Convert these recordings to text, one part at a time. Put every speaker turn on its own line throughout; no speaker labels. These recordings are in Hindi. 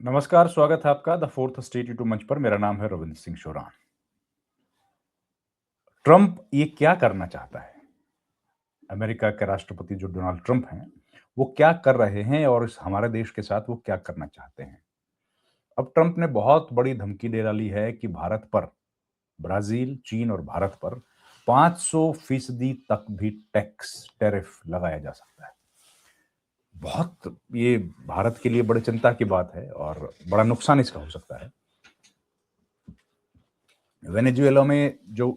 नमस्कार, स्वागत है आपका द फोर्थ स्टेट यूट्यूब मंच पर। मेरा नाम है रविंद्र सिंह शोरान। ट्रंप ये क्या करना चाहता है? अमेरिका के राष्ट्रपति जो डोनाल्ड ट्रंप हैं, वो क्या कर रहे हैं और इस हमारे देश के साथ वो क्या करना चाहते हैं? अब ट्रंप ने बहुत बड़ी धमकी दे डाली है कि भारत पर, ब्राजील, चीन और भारत पर 500% तक भी टैक्स टैरिफ लगाया जा सकता है। बहुत ये भारत के लिए बड़ी चिंता की बात है और बड़ा नुकसान इसका हो सकता है। वेनेजुएला में जो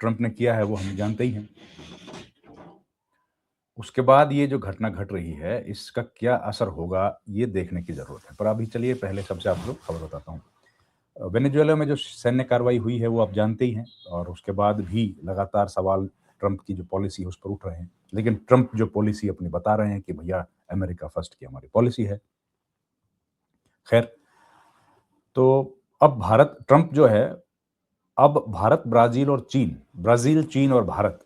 ट्रंप ने किया है वो हम जानते ही हैं। उसके बाद ये जो घटना घट रही है, इसका क्या असर होगा, ये देखने की ज़रूरत है। पर अभी चलिए पहले सबसे आप लोग खबर बताता हूँ। वेनेजुएला में जो सैन्य कार्रवाई हुई है वो आप जानते ही हैं और उसके बाद भी लगातार सवाल ट्रंप की जो पॉलिसी है उस पर उठ रहे हैं। लेकिन ट्रंप जो पॉलिसी अपनी बता रहे हैं कि भैया अमेरिका फर्स्ट की हमारी पॉलिसी है। खैर, तो अब ट्रंप जो है, अब भारत, ब्राजील, चीन और भारत,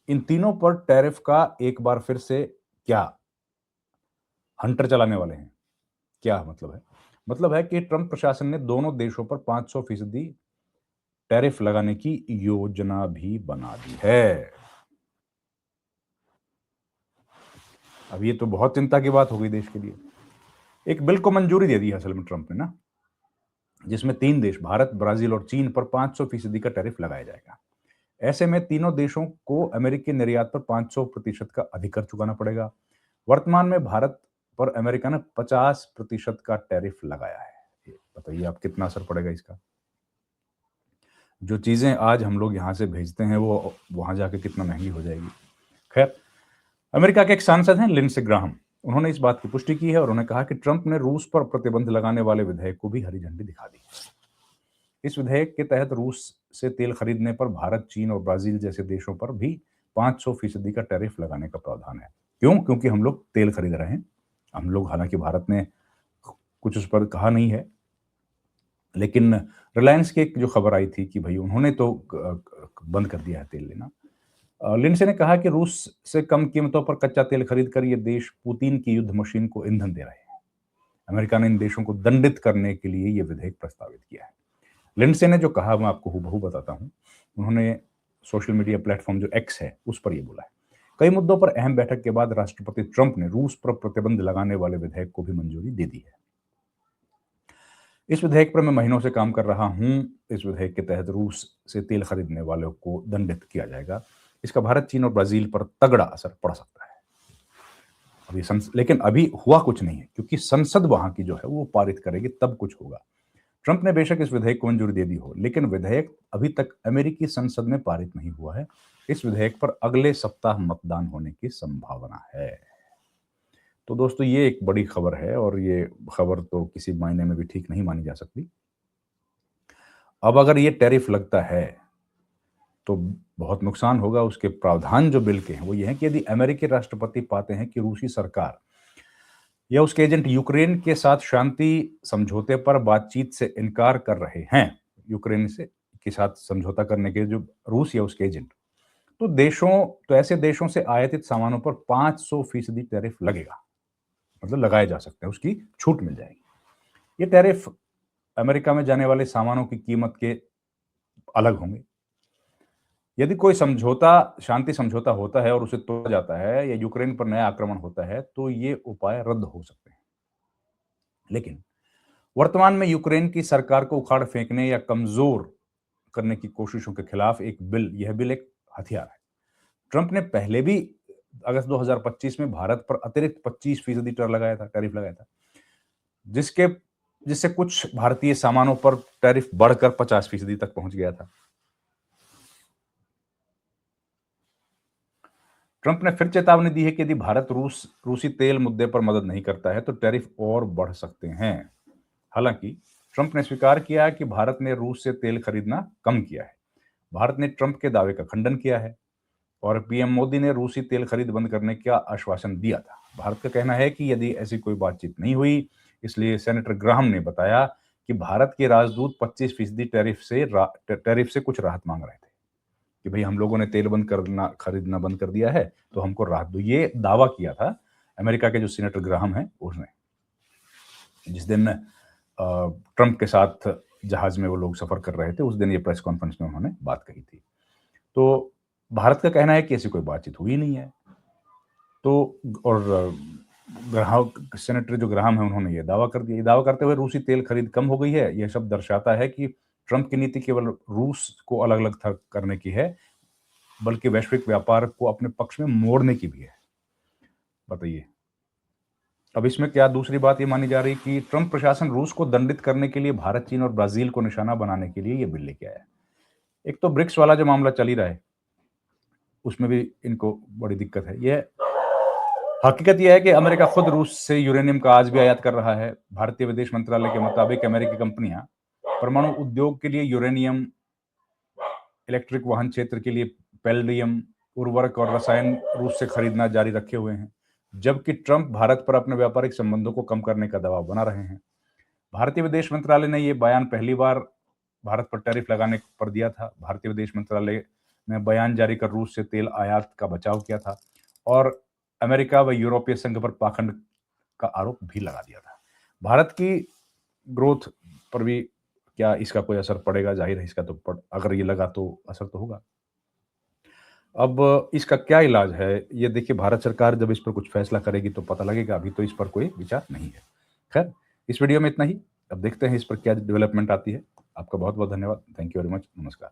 इन तीनों पर टैरिफ का एक बार फिर से क्या हंटर चलाने वाले हैं। क्या मतलब है? मतलब है कि ट्रंप प्रशासन ने दोनों देशों पर 500% टैरिफ लगाने की योजना भी बना दी है। अब ये तो बहुत चिंता की बात हो गई देश के लिए। एक बिल को मंजूरी दे दी है असल में ट्रंप ने ना, जिसमें 3 देश, भारत, ब्राजील और चीन पर 500% का टैरिफ लगाया जाएगा। ऐसे में तीनों देशों को अमेरिकी निर्यात पर 500% का अधिक कर चुकाना पड़ेगा। वर्तमान में भारत पर अमेरिका ने 50% का टैरिफ लगाया है। ये बताइए आप कितना असर पड़ेगा इसका। जो चीजें आज हम लोग यहाँ से भेजते हैं वो वहां जाके कितना महंगी हो जाएगी। खैर, अमेरिका के एक सांसद हैं लिंडसे ग्राहम, उन्होंने इस बात की पुष्टि की है और उन्होंने कहा कि ट्रंप ने रूस पर प्रतिबंध लगाने वाले विधेयक को भी हरी झंडी दिखा दी। इस विधेयक के तहत रूस से तेल खरीदने पर भारत, चीन और ब्राजील जैसे देशों पर भी 500% का टैरिफ लगाने का प्रावधान है। क्यों? क्योंकि हम लोग तेल खरीद रहे हैं। हम लोग, हालांकि भारत ने कुछ उस पर कहा नहीं है, लेकिन रिलायंस की एक जो खबर आई थी कि भाई उन्होंने तो बंद कर दिया है तेल लेना। लिंडसे ने कहा कि रूस से कम कीमतों पर कच्चा तेल खरीद कर ये देश पुतिन की युद्ध मशीन को ईंधन दे रहे हैं। अमेरिका ने इन देशों को दंडित करने के लिए ये विधेयक प्रस्तावित किया है। लिंडसे ने जो कहा मैं आपको हूबहू बताता हूं। उन्होंने सोशल मीडिया प्लेटफॉर्म जो एक्स है उस पर यह बोला है। कई मुद्दों पर अहम बैठक के बाद राष्ट्रपति ट्रंप ने रूस पर प्रतिबंध लगाने वाले विधेयक को भी मंजूरी दे दी है। इस विधेयक पर मैं महीनों से काम कर रहा हूं। इस विधेयक के तहत रूस से तेल खरीदने वालों को दंडित किया जाएगा। इसका भारत, चीन और ब्राजील पर तगड़ा असर पड़ सकता है। लेकिन अभी हुआ कुछ नहीं है, क्योंकि संसद वहां की जो है वो पारित करेगी तब कुछ होगा। ट्रंप ने बेशक इस विधेयक को मंजूरी दे दी हो, लेकिन विधेयक अभी तक अमेरिकी संसद में पारित नहीं हुआ है। इस विधेयक पर अगले सप्ताह मतदान होने की संभावना है। तो दोस्तों, ये एक बड़ी खबर है और ये खबर तो किसी मायने में भी ठीक नहीं मानी जा सकती। अब अगर ये टैरिफ लगता है तो बहुत नुकसान होगा। उसके प्रावधान जो बिल के हैं वो ये हैं कि यदि अमेरिकी राष्ट्रपति पाते हैं कि रूसी सरकार या उसके एजेंट यूक्रेन के साथ शांति समझौते पर बातचीत से इनकार कर रहे हैं, यूक्रेन से के साथ समझौता करने के जो रूस या उसके एजेंट, तो ऐसे देशों से आयातित सामानों पर 500% टैरिफ लगेगा। मतलब लगाए जा सकते हैं, उसकी छूट मिल जाएगी। ये टैरिफ अमेरिका में जाने वाले सामानों की कीमत के अलग होंगे। यदि कोई शांति समझौता होता है और उसे तोड़ा जाता है या यूक्रेन पर नया आक्रमण होता है तो ये उपाय रद्द हो सकते हैं। लेकिन वर्तमान में यूक्रेन की सरकार को उखाड़ फेंकने या कमजोर करने की कोशिशों के खिलाफ यह बिल एक हथियार है। ट्रंप ने पहले भी अगस्त 2025 में भारत पर अतिरिक्त 25% टैरिफ लगाया था, जिसके जिससे कुछ भारतीय सामानों पर टैरिफ बढ़कर 50% तक पहुंच गया था। ट्रंप ने फिर चेतावनी दी है कि यदि भारत रूसी तेल मुद्दे पर मदद नहीं करता है तो टैरिफ और बढ़ सकते हैं। हालांकि ट्रंप ने स्वीकार किया कि भारत ने रूस से तेल खरीदना कम किया है। भारत ने ट्रंप के दावे का खंडन किया है और पीएम मोदी ने रूसी तेल खरीद बंद करने का आश्वासन दिया था। भारत का कहना है कि यदि ऐसी कोई बातचीत नहीं हुई, इसलिए सेनेटर ग्राहम ने बताया कि भारत के राजदूत 25% टैरिफ से कुछ राहत मांग रहे थे कि भाई हम लोगों ने तेल खरीदना बंद कर दिया है तो हमको राहत दो। ये दावा किया था अमेरिका के जो सेनेटर ग्राहम हैं उसने। जिस दिन ट्रंप के साथ जहाज में वो लोग सफर कर रहे थे, उस दिन ये प्रेस कॉन्फ्रेंस में उन्होंने बात कही थी। तो भारत का कहना है कि ऐसी कोई बातचीत हुई नहीं है। तो और ग्राहक सेनेटर जो ग्राहम है उन्होंने ये दावा कर दिया। ये दावा करते हुए रूसी तेल खरीद कम हो गई है, यह शब्द दर्शाता है कि ट्रंप की नीति केवल रूस को अलग-अलग करने की है, बल्कि वैश्विक व्यापार को अपने पक्ष में मोड़ने की भी है। बताइए। अब इसमें क्या दूसरी बात ये मानी जा रही कि ट्रंप प्रशासन रूस को दंडित करने के लिए भारत, चीन और ब्राजील को निशाना बनाने के लिए ये बिल लेके आया है। एक तो ब्रिक्स वाला जो मामला चल ही रहा है, उसमें भी इनको बड़ी दिक्कत है। यह हकीकत यह है कि अमेरिका खुद रूस से यूरेनियम का आज भी आयात कर रहा है। भारतीय विदेश मंत्रालय के मुताबिक अमेरिकी कंपनियां परमाणु उद्योग के लिए यूरेनियम, इलेक्ट्रिक वाहन क्षेत्र के लिए पैलेडियम, उर्वरक और रसायन रूस से खरीदना जारी रखे हुए हैं, जबकि ट्रंप भारत पर अपने व्यापारिक संबंधों को कम करने का दबाव बना रहे हैं। भारतीय विदेश मंत्रालय ने यह बयान पहली बार भारत पर टैरिफ लगाने पर दिया था। भारतीय विदेश मंत्रालय ने बयान जारी कर रूस से तेल आयात का बचाव किया था और अमेरिका व यूरोपीय संघ पर पाखंड का आरोप भी लगा दिया था। भारत की ग्रोथ पर भी क्या इसका कोई असर पड़ेगा? जाहिर है इसका तो अगर ये लगा तो असर तो होगा। अब इसका क्या इलाज है? ये देखिए, भारत सरकार जब इस पर कुछ फैसला करेगी तो पता लगेगा, अभी तो इस पर कोई विचार नहीं है। खैर, इस वीडियो में इतना ही। अब देखते हैं इस पर क्या डेवलपमेंट आती है। आपका बहुत-बहुत धन्यवाद। Thank you very much. नमस्कार।